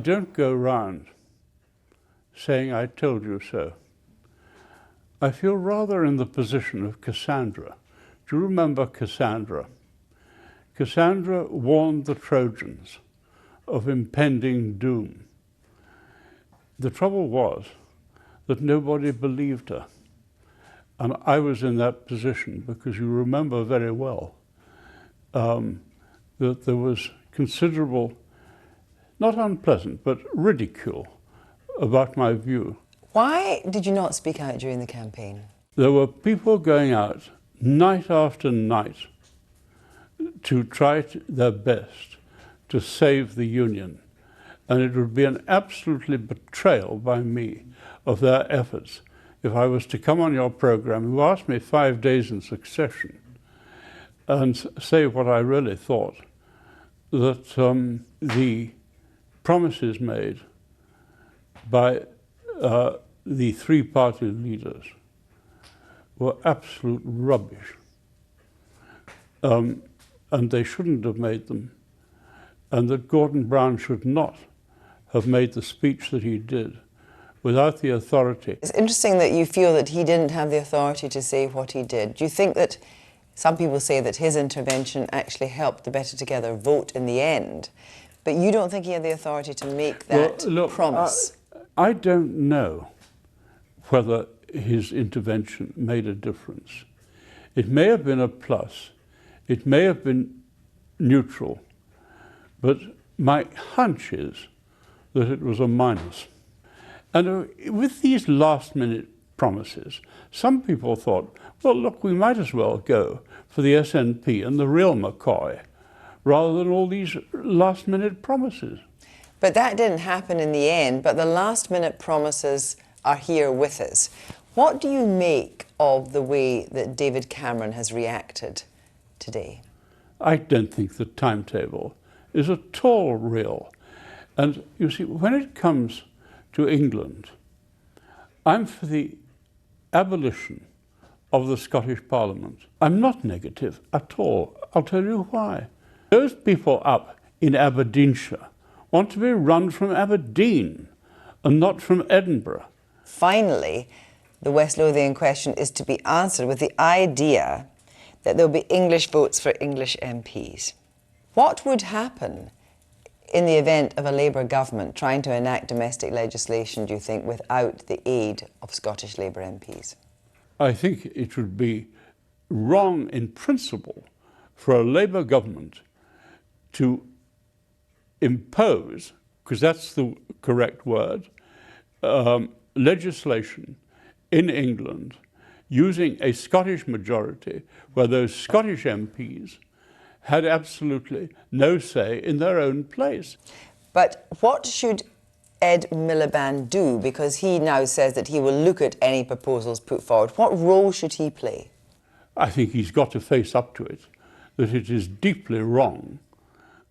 Don't go round saying I told you so. I feel rather in the position of Cassandra. Do you remember Cassandra? Cassandra warned the Trojans of impending doom. The trouble was that nobody believed her. And I was in that position because you remember very well that there was considerable, not unpleasant, but ridicule about my view. Why did you not speak out during the campaign? There were people going out night after night to try their best to save the Union. And it would be an absolutely betrayal by me of their efforts if I was to come on your program. You asked me 5 days in succession and say what I really thought, that the promises made by the three-party leaders were absolute rubbish. And they shouldn't have made them. And that Gordon Brown should not have made the speech that he did without the authority. It's interesting that you feel that he didn't have the authority to say what he did. Do you think that some people say that his intervention actually helped the Better Together vote in the end, but you don't think he had the authority to make that promise? I don't know whether his intervention made a difference. It may have been a plus, it may have been neutral, but my hunch is that it was a minus. And with these last-minute promises, some people thought, well, look, we might as well go for the SNP and the real McCoy, rather than all these last-minute promises. But that didn't happen in the end, but the last-minute promises are here with us. What do you make of the way that David Cameron has reacted today? I don't think the timetable is at all real. And you see, when it comes to England, I'm for the abolition of the Scottish Parliament. I'm not negative at all. I'll tell you why. Those people up in Aberdeenshire want to be run from Aberdeen and not from Edinburgh. Finally, the West Lothian question is to be answered with the idea that there'll be English votes for English MPs. What would happen in the event of a Labour government trying to enact domestic legislation, do you think, without the aid of Scottish Labour MPs? I think it would be wrong in principle for a Labour government to impose, because that's the correct word, legislation in England using a Scottish majority where those Scottish MPs had absolutely no say in their own place. But what should Ed Miliband do? Because he now says that he will look at any proposals put forward. What role should he play? I think he's got to face up to it, that it is deeply wrong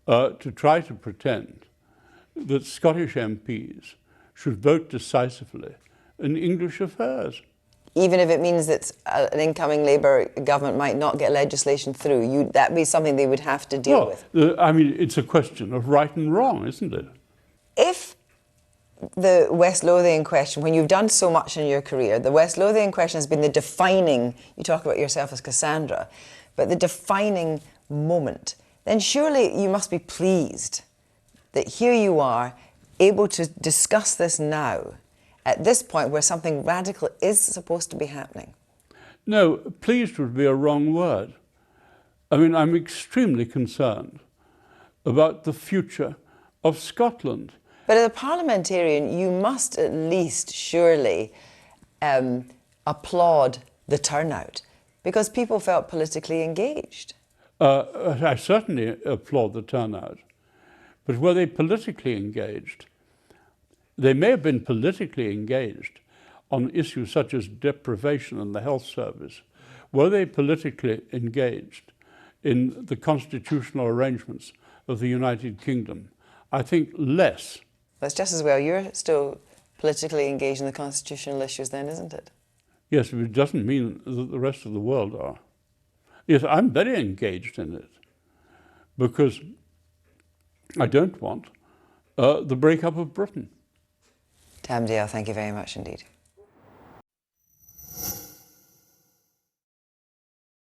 to try to pretend that Scottish MPs should vote decisively in English affairs. Even if it means that an incoming Labour government might not get legislation through, that'd be something they would have to deal with. I mean, it's a question of right and wrong, isn't it? If the West Lothian question, when you've done so much in your career, the West Lothian question has been the defining, you talk about yourself as Cassandra, but the defining moment, then surely you must be pleased that here you are able to discuss this now, at this point where something radical is supposed to be happening. No, pleased would be a wrong word. I mean, I'm extremely concerned about the future of Scotland. But as a parliamentarian, you must at least surely applaud the turnout, because people felt politically engaged. I certainly applaud the turnout. But were they politically engaged? They may have been politically engaged on issues such as deprivation and the health service. Were they politically engaged in the constitutional arrangements of the United Kingdom? I think less. That's just as well. You're still politically engaged in the constitutional issues then, isn't it? Yes, but it doesn't mean that the rest of the world are. Yes, I'm very engaged in it because I don't want the breakup of Britain. Tam Dalyell, thank you very much indeed.